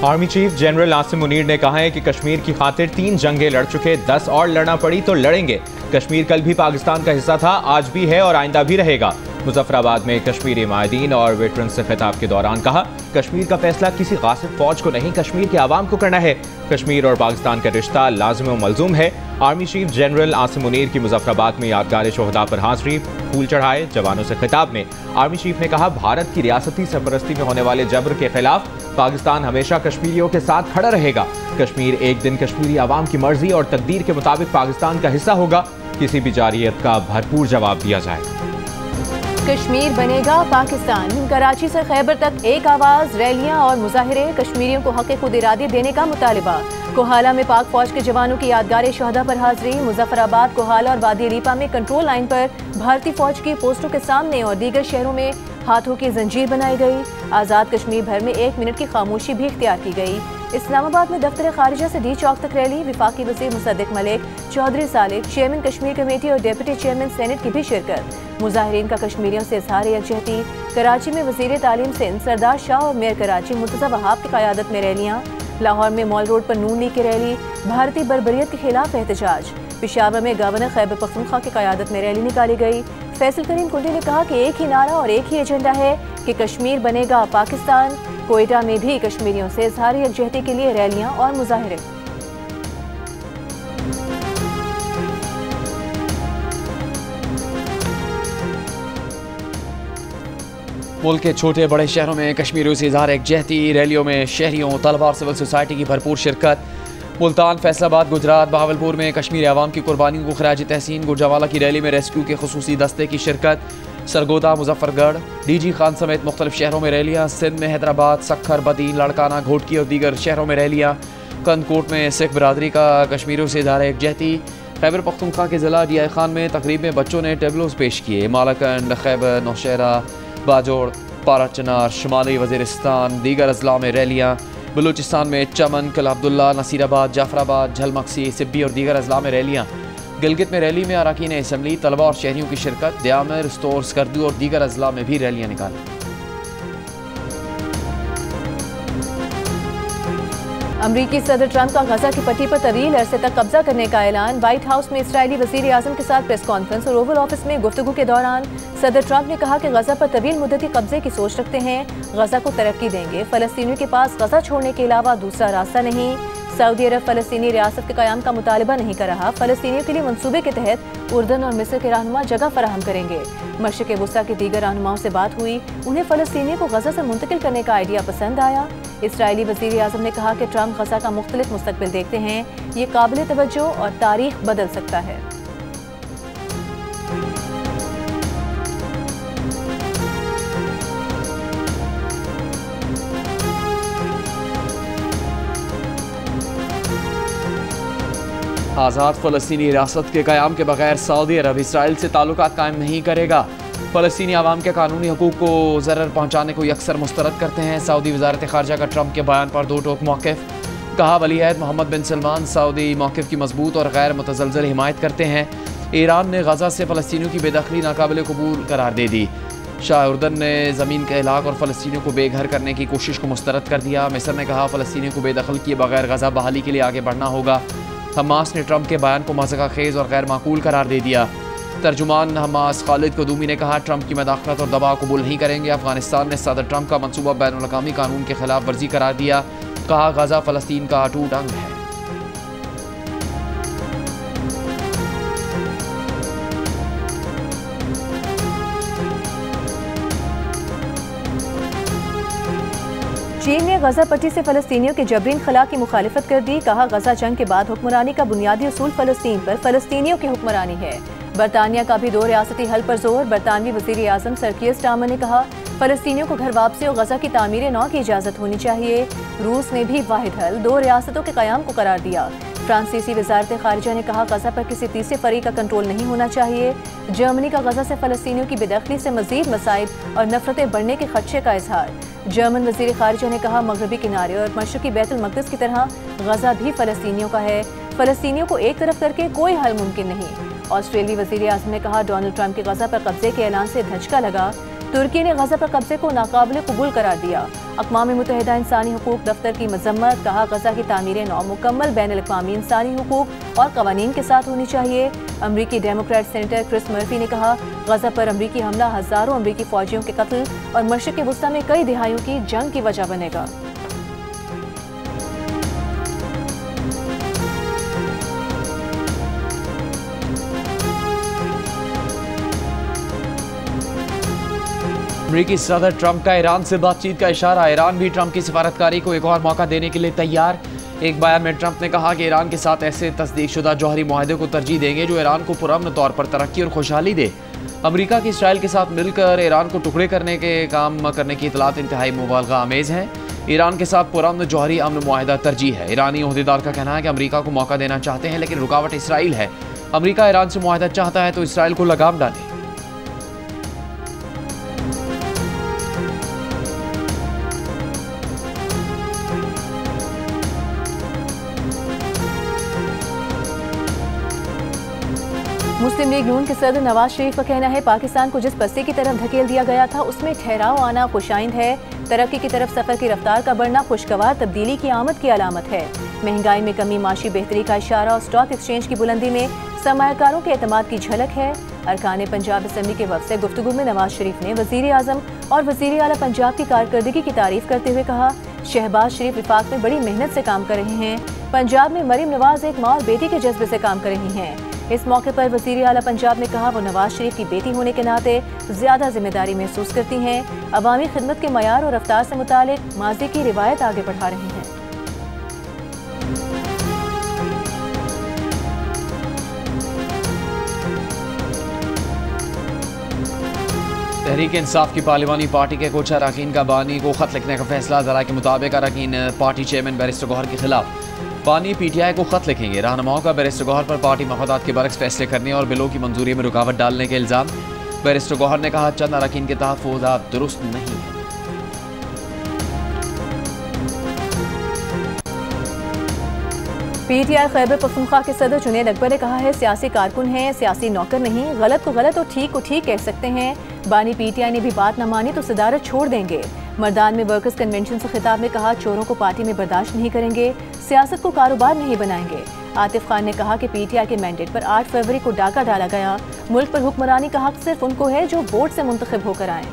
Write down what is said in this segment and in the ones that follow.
Army chief general Asim Munir ने कहा है कि कश्मीर की खातिर 3 जंगें लड़ चुके, 10 और लड़ना पड़ी तो लड़ेंगे। कश्मीर कल भी पाकिस्तान का हिस्सा था, आज भी है और आइंदा भी रहेगा। मुजफ्फराबाद में कश्मीरी माहिदीन और वेटरन से खिताब के दौरान कहा, कश्मीर का फैसला किसी गासिब फौज को नहीं, कश्मीर के आवाम को करना है। कश्मीर और पाकिस्तान का रिश्ता लाजिम व मलजूम है। Army chief general Asim Munir की मुजफ्फराबाद में यादगार शोहदा पर हाजिरी, फूल चढ़ाए। जवानों से खिताब में आर्मी चीफ ने कहा, भारत की रियासती सरपरस्ती में होने वाले जबर के खिलाफ पाकिस्तान हमेशा कश्मीरियों के साथ खड़ा रहेगा। कश्मीर एक दिन कश्मीरी आवाम की मर्जी और तकदीर के मुताबिक पाकिस्तान का हिस्सा होगा। किसी भी जारियत का भरपूर जवाब दिया जाएगा। कश्मीर बनेगा पाकिस्तान। कराची से खैबर तक एक आवाज, रैलियां और मुजाहिरे। कश्मीरियों को हक़ खुद इरादे देने का मुतालिबा। कोहाला में पाक फौज के जवानों की यादगार शोहदा पर हाजिरी। मुजफ्फराबाद, कोहाला और वादी रीपा में कंट्रोल लाइन पर भारतीय फौज की पोस्टों के सामने और दीगर शहरों में हाथों की जंजीर बनाई गई। आज़ाद कश्मीर भर में 1 मिनट की खामोशी भी इख्तियार की गई। इस्लामाबाद में दफ्तर खारिजा से डी चौक तक रैली। वफाकी वज़ीर मुसद्दिक मलिक, चौधरी सालिक, चेयरमैन कश्मीर कमेटी और डिप्टी चेयरमैन सेनेट की भी शिरकत। मुजाहिरीन का कश्मीरियों से इज़हार यकजहती। कराची में वज़ीर तालीम सिंध सरदार शाह और मेयर कराची मुर्तज़ा वहाब की क़यादत में रैलियाँ। लाहौर में मॉल रोड पर नून लीग की रैली। भारतीय बर्बरियत के खिलाफ एहतजाज। पेशावर में गवर्नर खैबर पख्तूनख्वा की क़यादत में रैली निकाली गई। फैसल करीम कुंडी ने कहा कि एक ही नारा और एक ही एजेंडा है कि कश्मीर बनेगा पाकिस्तान। कोयटा में भी कश्मीरियों से इज़हार यकजहती के लिए रैलियां और मुजाहिरे। मुल्क के छोटे बड़े शहरों में कश्मीरियों से इज़हार यकजहती। रैलियों में शहरियों, तलबा और सिविल सोसाइटी की भरपूर शिरकत। मुल्तान, फैसलाबाद, गुजरात, बहावलपुर में कश्मीरी आवाम की कुर्बानियों को खराज तहसीन। गुरजावाला की रैली में रेस्क्यू के खुसूसी दस्ते की शिरकत। सरगोदा, मुजफ्फरगढ़, डीजी खान समेत मुख्तलिफ शहरों में रैलियाँ। सिंध में हैदराबाद, सखर, बदीन, लड़काना, घोटकी और दीगर शहरों में रैलियाँ। कंदकोट में सिख बरदरी का कश्मीरियों से इज़हार यकजहती। खैबर पख्तूनख्वा के ज़िला DI खान में तकरीब में बच्चों ने टेबलोज पेश किए। मालाकंड, खैबर, नौशहरा, बाजोड़, पारा चनार, शुमाली वज़ीरिस्तान, दीगर अजला में रैलियाँ। बलूचिस्तान में चमन, कल अब्दुल्ला, नसीराबाद, जाफराबाद, झलमक्सी, सिब्बी और दीगर अजला में रैलियाँ। गिलगित में रैली में अरकान असम्बली, तलबा और शहरियों की शिरकत। दयामिर, स्तोर, स्कर्दू और दीगर अजला में भी रैलियाँ निकाली। अमरीकी सदर ट्रंप का गजा की पट्टी पर तवील अरसे तक कब्जा करने का ऐलान। व्हाइट हाउस में इसराइली वज़ीर आज़म के साथ प्रेस कॉन्फ्रेंस और ओवल ऑफिस में गुफ्तगू के दौरान सदर ट्रंप ने कहा कि गजा पर तवील मुद्दती कब्जे की सोच रखते हैं, गजा को तरक्की देंगे। फ़लस्तीनियों के पास गजा छोड़ने के अलावा दूसरा रास्ता नहीं। सऊदी अरब फ़लस्तीनी रियासत के क़याम का मुतालबा नहीं कर रहा। फ़लस्तीनियों के लिए मनसूबे के तहत उर्दन और मिस्र के रहनुमा जगह फराहम करेंगे। मशरिक़ वुस्ता के दीगर रहनुमाओं से बात हुई, उन्हें फ़लस्तीनियों को गजा से मुंतकिल करने का आइडिया पसंद आया। इसराइली वज़ीर आज़म ने कहा कि ट्रंप गजा का मुख्तलिफ मुस्तकबिल देखते हैं, ये काबिल तवज्जो और तारीख बदल सकता है। आज़ाद फ़लस्तीनी रियासत के क़याम के बगैर सऊदी अरब इसराइल से ताल्लुकात कायम नहीं करेगा। फ़लस्तीनी आवाम के कानूनी हकूक़ को ज़रर पहुँचाने को यकसर मुस्तरद करते हैं। सऊदी वज़ारत ख़ारजा का ट्रंप के बयान पर दो टोक मौक़िफ़। कहा, वलीअहद मोहम्मद बिन सलमान सऊदी मौक़िफ़ की मजबूत और गैर मुतज़लज़ल हिमायत करते हैं। ईरान ने गजा से फ़लस्तीनियों की बेदखली नाकाबिल कबूल करार दे दी। शाह उर्दन ने ज़मीन के इलाक़ और फ़लस्तीनियों को बेघर करने की कोशिश को मुस्तरद कर दिया। मिस्र ने कहा, फ़लस्तीनियों को बेदखल किए बगैर गजा बहाली के लिए आगे बढ़ना होगा। हमास ने ट्रंप के बयान को मज़ाक़ खेज़ और गैर माकूल करार दे दिया। तर्जुमान हमास खालिद कुदूमी ने कहा, ट्रंप की मदाखलत और दबाव कबूल नहीं करेंगे। अफगानिस्तान ने सदर ट्रंप का मनसूबा बैनुल-अक़वामी कानून के खिलाफ वर्जी करार दिया। कहा, गजा फ़लस्तीन का अटूट अंग है। चीन ने गजा पट्टी से फ़लस्तीनियों के जबरीन खला की मुखालिफत कर दी। कहा, गजा जंग के बाद हुक्मरानी का बुनियादी उसूल फ़लस्तीन पर फ़लस्तीनियों की हुक्मरानी है। बरतानिया का भी 2 रियासती हल पर जोर। बरतानवी वज़ीर आज़म सर कीयर स्टारमर ने कहा, फ़लस्तीनियों को घर वापसी और गजा की तामीर नौ की इजाज़त होनी चाहिए। रूस ने भी वाहिद हल 2 रियासतों के क़याम को करार दिया। फ्रांसीसी वज़ारत ख़ारिजा ने कहा, गजा पर किसी तीसरे फ़रीक़ का कंट्रोल नहीं होना चाहिए। जर्मनी का गजा से फ़लस्तीनियों की बेदखली से मज़ीद मसाइब और नफरतें बढ़ने के खदशे का इजहार। जर्मन वज़ीर ख़ारिजा ने कहा, मगरबी किनारे और मशरिक़ी बैतुल मक़दिस की तरह गजा भी फ़लस्तीनियों का है। फ़लस्तीनियों को एक तरफ करके कोई हल मुमकिन नहीं। ऑस्ट्रेलियाई वज़ीर आज़म ने कहा, डोनाल्ड ट्रंप के गजा पर कब्जे के ऐलान से धचका लगा। तुर्की ने गजा पर कब्जे को नाकाबिल कबूल करार दिया। अक़वाम मुत्तहिदा इंसानी हुकूक दफ्तर की मजम्मत, कहा गजा की तामीर नौ मुकम्मल बैनुल-अक़वामी इंसानी हुकूक और कवानीन के साथ होनी चाहिए। अमरीकी डेमोक्रेट सेनेटर क्रिस मर्फी ने कहा गजा पर अमरीकी हमला हजारों अमरीकी फौजियों के कत्ल और मशरिक़ वुस्ता में कई दिहाइयों की जंग की वजह बनेगा। अमरीकी सदर ट्रंप का ईरान से बातचीत का इशारा। ईरान भी ट्रंप की सिफारतकारी को एक और मौका देने के लिए तैयार। एक बयान में ट्रंप ने कहा कि ईरान के साथ ऐसे तस्दीकशुदा जौहरी मुआहदे को तरजीह देंगे जो ईरान को पुरअमन तौर पर तरक्की और खुशहाली दे। अमरीका की इसराइल के साथ मिलकर ईरान को टुकड़े करने के काम करने की इतलात इंतहाई मुबालगा आमेज़ हैं। ईरान के साथ पुरअमन जौहरी अमन मुआहदा तरजीह है। ईरानी ओहदेदार का कहना है कि अमरीका को मौका देना चाहते हैं, लेकिन रुकावट इसराइल है। अमरीका ईरान से मुआहदा चाहता है तो इसराइल को लगाम डाले। मुस्लिम लीग नून के सदर नवाज शरीफ का कहना है पाकिस्तान को जिस पस्ती की तरफ धकेल दिया गया था उसमें ठहराव आना खुशाइंद है। तरक्की की तरफ सफर की रफ्तार का बढ़ना खुशगवार तब्दीली की आमद की अलामत है। महंगाई में कमी माशी बेहतरी का इशारा और स्टॉक एक्सचेंज की बुलंदी में सरमायाकारों के एतमाद की झलक है। अरकान पंजाब असम्बली के वक्त से गुफ्तगू में नवाज शरीफ ने वजीर आजम और वजीर आला पंजाब की कारकर्दगी की तारीफ करते हुए कहा शहबाज शरीफ विफाक में बड़ी मेहनत से काम कर रहे हैं। पंजाब में मरीम नवाज एक माँ और बेटी के जज्बे से काम कर रही हैं। इस मौके पर वजीर आला पंजाब ने कहा वो नवाज शरीफ की बेटी होने के नाते ज्यादा जिम्मेदारी महसूस करती हैं। अवामी खिदमत के मयार और रफ्तार से मुतालिक माजी की रिवायत आगे बढ़ा रही हैं। तहरीक इंसाफ की पार्लिमानी पार्टी के कुछ अरकान का बानी को खत लिखने का फैसला। जरा के मुताबिक अरकान पार्टी चेयरमैन बैरिस्टर गौहर के खिलाफ बानी पीटीआई को खत लिखेंगे। रहनुमाओं का बैरिस्टर गौहर पर पार्टी मफादात के बरक्स फैसले करने और बिलों की मंजूरी में रुकावट डालने के इल्जाम। बैरिस्टर गौहर ने कहा चंद अरकान के तहफ़्फ़ुज़ात दुरुस्त नहीं है। पीटीआई खैबर पख्तूनख्वा के सदर जुनैद अकबर ने कहा है सियासी कारकुन हैं, सियासी नौकर नहीं। गलत को गलत और ठीक को ठीक कह सकते हैं। बानी पीटीआई ने भी बात न मानी तो सदारत छोड़ देंगे। मर्दान में वर्कर्स कन्वेंशन से खिताब में कहा चोरों को पार्टी में बर्दाश्त नहीं करेंगे, सियासत को कारोबार नहीं बनाएंगे। आतिफ खान ने कहा कि पीटीआई के मैंडेट पर 8 फरवरी को डाका डाला गया। मुल्क पर हुक्मरानी का हक सिर्फ उनको है जो वोट से मुंतखब होकर आए।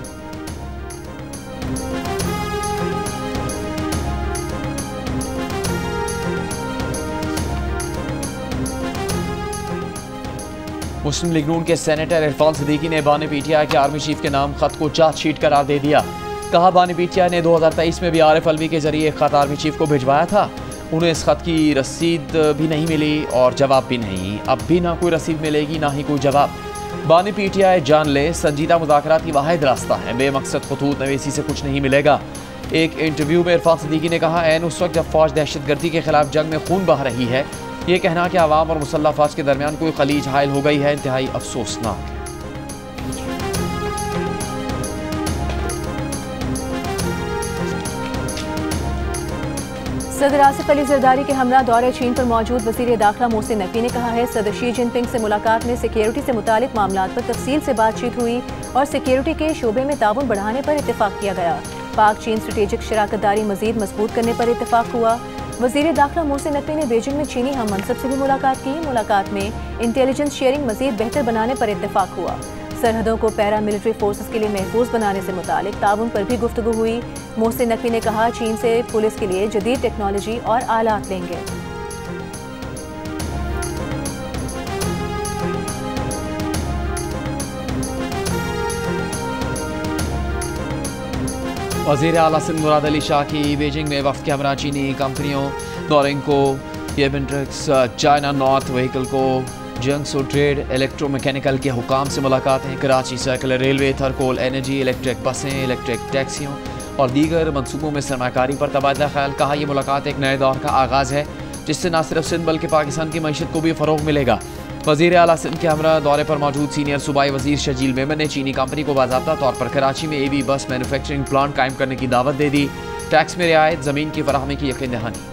मुस्लिम लीग नून के सेनेटर इरफान सिद्दीकी ने बानी पीटीआई के आर्मी चीफ के नाम खत को चार्जशीट करार दे दिया। कहा बानी पीटीआई ने 2023 में भी आरिफ अलवी के जरिए एक खत आर्मी चीफ को भिजवाया था। उन्हें इस खत की रसीद भी नहीं मिली और जवाब भी नहीं। अब भी ना कोई रसीद मिलेगी ना ही कोई जवाब। बानी पीटीआई जान ले संजीदा मुज़ाकरात की वाहिद रास्ता है। बेमकसद खतूत नवीसी से कुछ नहीं मिलेगा। एक इंटरव्यू में इरफान सिद्दीकी ने कहा ऐन उस वक्त जब फौज दहशतगर्दी के खिलाफ जंग में खून बहा रही है, ये कहना कि आवाम और मुसल्लह फौज के दरमियान कोई खलीज हायल हो गई है इंतहाई अफसोसनाक है। सदर आसिफ अली जरदारी के हमरा दौरे चीन पर मौजूद वज़ीर दाखिला मोहसिन नकवी ने कहा है सदर शी जिनपिंग से मुलाकात में सिक्योरिटी से मुतालिक मामलात पर तफसील से बातचीत हुई और सिक्योरिटी के शोबे में ताउन बढ़ाने पर इत्तेफाक किया गया। पाक चीन स्ट्रेटेजिक शराकतदारी मजीद मजबूत करने पर इत्तेफाक हुआ। वज़ीर दाखिला मोहसिन नकवी ने बीजिंग में चीनी हम मनसब से भी मुलाकात की। मुलाकात में इंटेलिजेंस शेयरिंग मजीद बेहतर बनाने पर इत्तेफाक हुआ। सरहदों को पैरा मिलिट्री फोर्सेस के लिए महफूज बनाने से मुतालिक ताउन पर भी गुफ्तगू हुई। मोहसिन नकवी ने कहा चीन से पुलिस के लिए जदीद टेक्नोलॉजी और आलात लेंगे। वज़ीर आला सिंध मुराद अली शाह की बीजिंग में वफ़द के हमरा चीनी कंपनियों नोरिंको, येबिनट्रिक्स, चाइना नॉर्थ व्हीकल को, जंगसू ट्रेड, इलेक्ट्रोमैकेनिकल के हुकाम से मुलाकातें। Karachi circular railway, Thar coal energy, electric बसें, इलेक्ट्रिक टैक्सियों और दीगर मनसूबों में सरमाकारी पर तबादला ख्याल। कहा यह मुलाकात एक नए दौर का आगाज़ है जिससे न सिर्फ सिंध बल्कि पाकिस्तान की मईशत को भी फ़रोग़ मिलेगा। वज़ीर आला सिंध के हमरा दौरे पर मौजूद सीनियर सूबाई वज़ीर शजील मेमन ने चीनी कंपनी को बाज़ाब्ता तौर पर कराची में एवी बस मैन्युफैक्चरिंग प्लांट कायम करने की दावत दे दी। टैक्स में रियायत, ज़मीन की फराहमी की यकीन दहानी।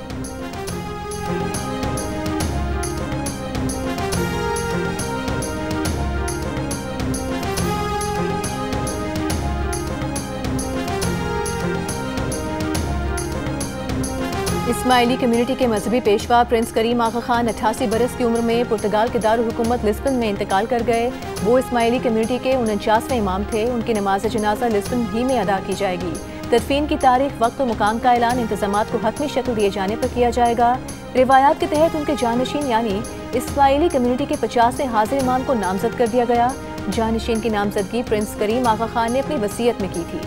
इस्माइली कम्युनिटी के मजहबी पेशवा प्रिंस करीम आगा खान 88 बरस की उम्र में पुर्तगाल के दारुल हुकूमत लिस्बन में इंतकाल कर गए। वो इस्माइली कम्युनिटी के 49वें इमाम थे। उनकी नमाज जनाजा लिस्बन ही में अदा की जाएगी। तदफीन की तारीख, वक्त और मुकाम का ऐलान इंतजामात को हतमी शक्ल दिए जाने पर किया जाएगा। रिवायात के तहत उनके जानशीन यानी इस्माइली कम्युनिटी के 50वें हाजिर इमाम को नामजद कर दिया गया। जानशीन की नामजदगी प्रिंस करीम आगा खान ने अपनी वसीयत में की थी।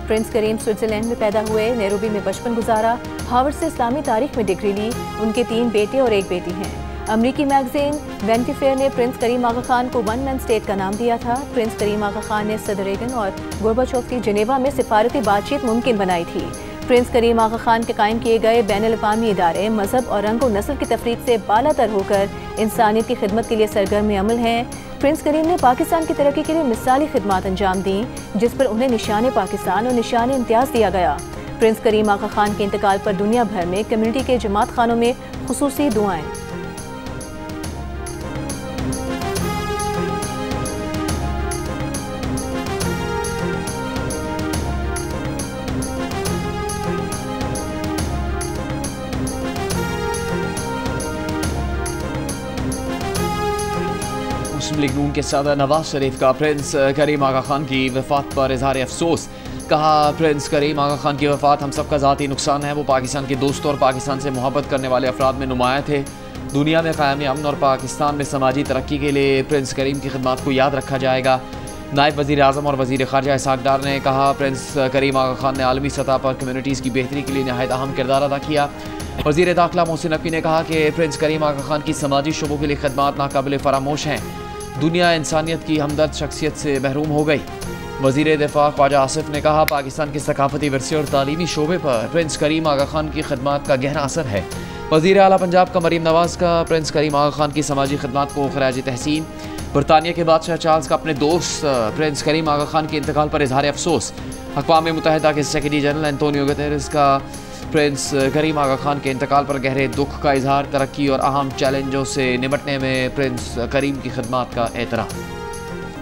प्रिंस करीम स्विट्जरलैंड में पैदा हुए, नैरोबी में बचपन गुजारा, हार्वर्ड से इस्लामी तारीख में डिग्री ली। उनके 3 बेटे और 1 बेटी हैं। अमरीकी मैगजीन वेनिटी फेयर ने प्रिंस करीम आगा खान को वन मैन स्टेट का नाम दिया था। प्रिंस करीम आगा खान ने सदर रेगन और गोर्बाचोव की जेनेवा में सिफारती बातचीत मुमकिन बनाई थी। प्रिंस करीम आगा खान के कायम किए गए बैनुल-अक़वामी इदारे मजहब और रंग और नस्ल की तफरीक से बालातर होकर इंसानियत की खिदमत के लिए सरगर्म अमल हैं। प्रिंस करीम ने पाकिस्तान की तरक्की के लिए मिसाली खिदमत अंजाम दी, जिस पर उन्हें निशान पाकिस्तान और निशान इम्तियाज दिया गया। प्रिंस करीम आगा खान के इंतकाल पर दुनिया भर में कम्युनिटी के जमात खानों में खुसूसी दुआएं। मुस्लिम लीग नून के सदर नवाज शरीफ का प्रिंस करीम आगा खान की वफात पर इजहार अफसोस। कहा, प्रिंस करीम आगा खान की वफात हम सबका ज़ाती नुकसान है। वो पाकिस्तान के दोस्तों और पाकिस्तान से मोहब्बत करने वाले अफराद में नुमाया थे। दुनिया में क़याम अमन और पाकिस्तान में समाजी तरक्की के लिए प्रिंस करीम की खिदमत को याद रखा जाएगा। नायब वज़ीर आज़म और वज़ीर ख़ारजा इसहाक़ डार ने कहा, प्रिंस करीम आगा खान ने आलमी सतह पर कम्यूनिटीज़ की बेहतरी के लिए नहायत अहम किरदार अदा किया। वज़ीर दाखिला मोहसिन नकवी ने कहा कि प्रिंस करीम आगा खान की समाजी शोबों के लिए खिदमत नाकाबिल फरामोश हैं। दुनिया इंसानियत की हमदर्द शख्सियत से महरूम हो गई। वज़ीर दिफा ख्वाजा आसिफ ने कहा, पाकिस्तान के सकाफती वरसे और तालीमी शोबे पर प्रिंस करीम आगा खान की खिदमत का गहरा असर है। वज़ीर आला पंजाब का मरीम नवाज़ का प्रिंस करीम आगा खान की समाजी खिदमत को खराज तहसीन। बरतानिया के बादशाह चार्ल्स का अपने दोस्त प्रिंस करीम आगा खान के इंतकाल पर इजहार अफसोस। अक़वाम मुत्तहिदा के सेक्रेटरी जनरल एंटोनियो गुतेरेस का प्रिंस करीम आगा खान के इंतकाल पर गहरे दुख का इजहार। तरक्की और अहम चैलेंजों से निपटने में प्रिंस करीम की खिदमत का एतराफ़।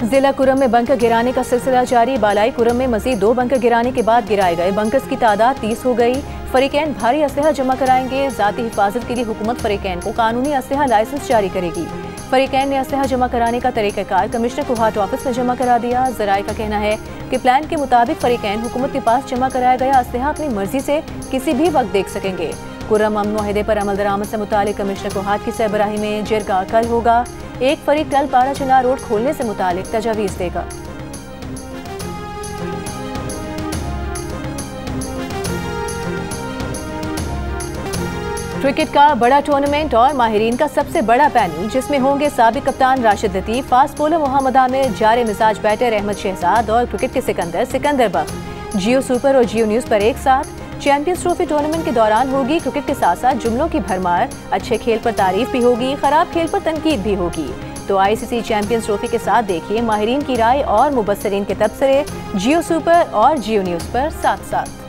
जिला कुरम में बंकर गिराने का सिलसिला जारी। बालाई कुरम में मजीद 2 बंकर गिराने के बाद गिराए गए बंकर्स की तादाद 30 हो गई। फरीकैन भारी असलहा जमा कराएंगे। ज़ाती हिफाजत के लिए हुकूमत फरीकैन को कानूनी असलहा लाइसेंस जारी करेगी। फरीकैन ने असलहा जमा कराने का तरीक़ाकार कमिश्नर कोहाट ऑफिस में जमा करा दिया। ज़राए का कहना है कि प्लान के मुताबिक फरीकैन हुकूमत के पास जमा कराया गया असलहा अपनी मर्जी से किसी भी वक्त देख सकेंगे। कुरम अमन मुआहदे पर अमल दरामद से मुतालिक कमिश्नर कोहाट की सरबराही में जिरगा कल होगा। एक फरीक टल पारा चिनार रोड खोलने से मुतालिक तजावीज़ देगा। क्रिकेट का बड़ा टूर्नामेंट और माहिरीन का सबसे बड़ा पैनल, जिसमें होंगे साबिक कप्तान राशिद लतीफ़, फास्ट बॉलर मोहम्मद आमिर, जारे मिजाज बैटर अहमद शहजाद और क्रिकेट के सिकंदर बख्श। जियो सुपर और जियो न्यूज़ पर एक साथ चैंपियंस ट्रॉफी टूर्नामेंट के दौरान होगी क्रिकेट के साथ साथ जुमलों की भरमार। अच्छे खेल पर तारीफ भी होगी, खराब खेल पर तनकीद भी होगी। तो आईसीसी चैंपियंस ट्रॉफी के साथ देखिए माहिरीन की राय और मुबस्सरीन के तबसरे जियो सुपर और जियो न्यूज़ पर साथ साथ।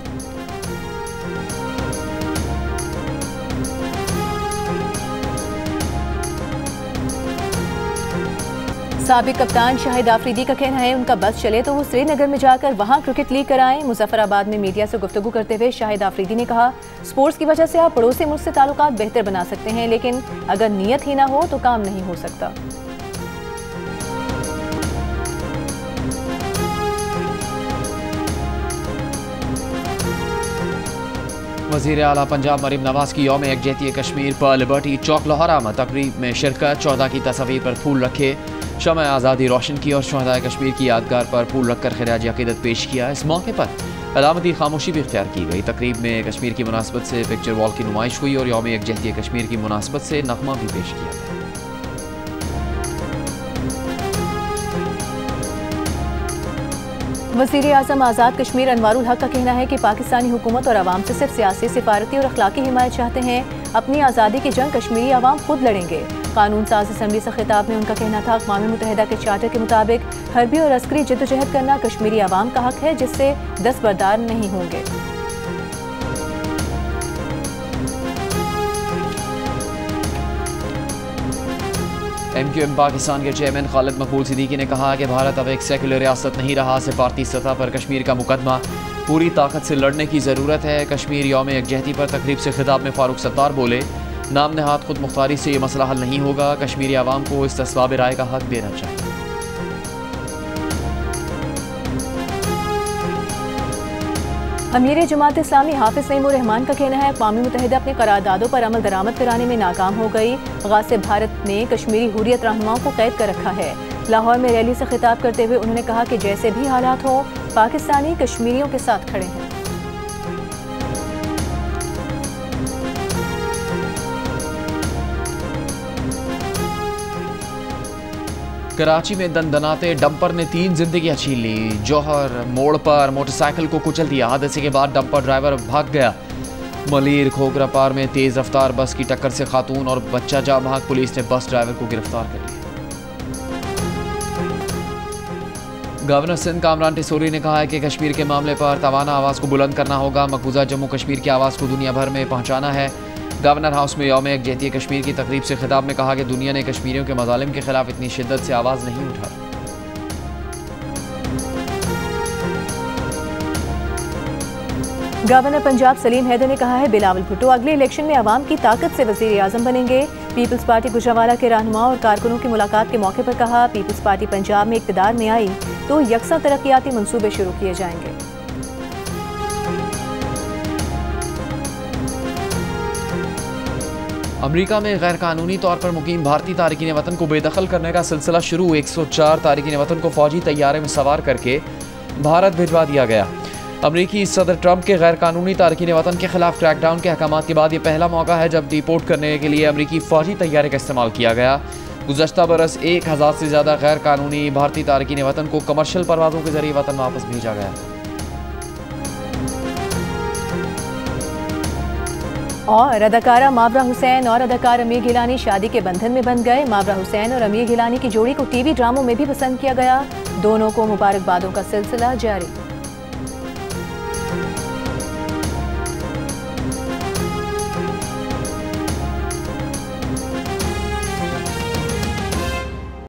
साबिक कप्तान शाहिद आफरीदी का कहना है उनका बस चले तो वो श्रीनगर में जाकर वहां क्रिकेट लीग कराएं। मुजफ्फराबाद में मीडिया से गुफ्तगू करते हुए शाहिद आफरीदी ने कहा, स्पोर्ट्स की वजह से आप पड़ोसी मुल्क से ताल्लुकात बेहतर बना सकते हैं, लेकिन अगर नीयत ही ना हो तो काम नहीं हो सकता। वज़ीर आला पंजाब मरीम नवाज़ की यौम यकजहती कश्मीर पर लिबर्टी चौक लाहौर आमद तकरीब में शिरकत। 14 की तस्वीर पर फूल रखे, शम्अ आज़ादी रोशन की और शहदाए कश्मीर की यादगार पर फूल रखकर खिराज अक़ीदत पेश किया। इस मौके पर अलामती खामोशी भी इख्तियार की गई। तकरीब में कश्मीर की मुनासबत से पिक्चर वॉल की नुमाइश हुई और यौम यकजहती कश्मीर की मुनासबत से नगमा भी पेश किया गया। वज़ीर आज़म आज़ाद कश्मीर अनवारुल हक का कहना है कि पाकिस्तानी हुकूमत और आवाम से सिर्फ सियासी, सिफारती और अखलाकी हिमायत चाहते हैं। अपनी आज़ादी की जंग कश्मीरी आवाम खुद लड़ेंगे। कानून साज असम्बली से खिताब में उनका कहना था, अक़वाम मुत्तहिदा के चार्टर के मुताबिक हरबी और अस्करी जद्दोजहद करना कश्मीरी आवाम का हक है, जिससे दस्तबरदार नहीं होंगे। MQM पाकिस्तान के चेयरमैन खालिद मकबूल सिद्दीकी ने कहा कि भारत अब एक सेकुलर रियासत नहीं रहा। सिफारती सतह पर कश्मीर का मुकदमा पूरी ताकत से लड़ने की ज़रूरत है। कश्मीर यौम यकजहती पर तकरीब से खिताब में फारूक सत्तार बोले, नाम नहाद खुद मुख्तारी से ये मसला हल नहीं होगा, कश्मीरी आवाम को इस्तिस्बाब राय का हक देना चाहिए। अमीर जमात इस्लामी हाफिज नईमुर रहमान का कहना है अक़वाम मुत्तहिदा अपने करारदादों पर अमल दरामद कराने में नाकाम हो गई। गासिब भारत ने कश्मीरी हुर्रियत रहनुमाओं को कैद कर रखा है। लाहौर में रैली से खिताब करते हुए उन्होंने कहा कि जैसे भी हालात हो पाकिस्तानी कश्मीरियों के साथ खड़े हैं। कराची में दनदनाते डंपर ने 3 जिंदगियां छीन ली। जौहर मोड़ पर मोटरसाइकिल को कुचल दिया। हादसे के बाद डंपर ड्राइवर भाग गया। मलीर खोगरा पार में तेज रफ्तार बस की टक्कर से खातून और बच्चा जाँ भाग। पुलिस ने बस ड्राइवर को गिरफ्तार कर लिया। गवर्नर सिंध कामरान टिसोरी ने कहा है कि कश्मीर के मामले पर तवाना आवाज़ को बुलंद करना होगा। मकबूजा जम्मू कश्मीर की आवाज़ को दुनिया भर में पहुँचाना है। गवर्नर हाउस में यौम यकजहती कश्मीर की तकरीब से खिताब में कहा कि दुनिया ने कश्मीरियों के मज़ालिम के खिलाफ इतनी शिद्दत से आवाज़ नहीं उठाई। गवर्नर पंजाब सलीम हैदर ने कहा है बिलावल भुट्टो अगले इलेक्शन में अवाम की ताकत से वज़ीर आज़म बनेंगे। पीपल्स पार्टी गुजरावाला के रहनुमा और कारकुनों की मुलाकात के मौके पर कहा, पीपल्स पार्टी पंजाब में इक़्तिदार में आई तो यकसा तरक्याती मंसूबे शुरू किए जाएंगे। अमेरिका में गैर कानूनी तौर पर मुकीम भारतीय तारिकीन वतन को बेदखल करने का सिलसिला शुरू। 104 तारिकीन वतन को फौजी तैयारे में सवार करके भारत भिजवा दिया गया। अमरीकी सदर ट्रंप के गैर कानूनी तारिकीन वतन के खिलाफ क्रैकडाउन के अहकामात के बाद ये पहला मौका है जब डिपोर्ट करने के लिए अमरीकी फौजी तैयारे का इस्तेमाल किया गया। गुज़श्ता बरस 1000 से ज़्यादा गैर कानूनी भारतीय तारिकीन वतन को कमर्शियल परवाज़ों के जरिए वतन वापस भेजा गया। और अदाकारा मावरा हुसैन और अदाकार अमीर गिलानी शादी के बंधन में बंध गए। मावरा हुसैन और अमीर गिलानी की जोड़ी को टीवी ड्रामों में भी पसंद किया गया। दोनों को मुबारकबादों का सिलसिला जारी।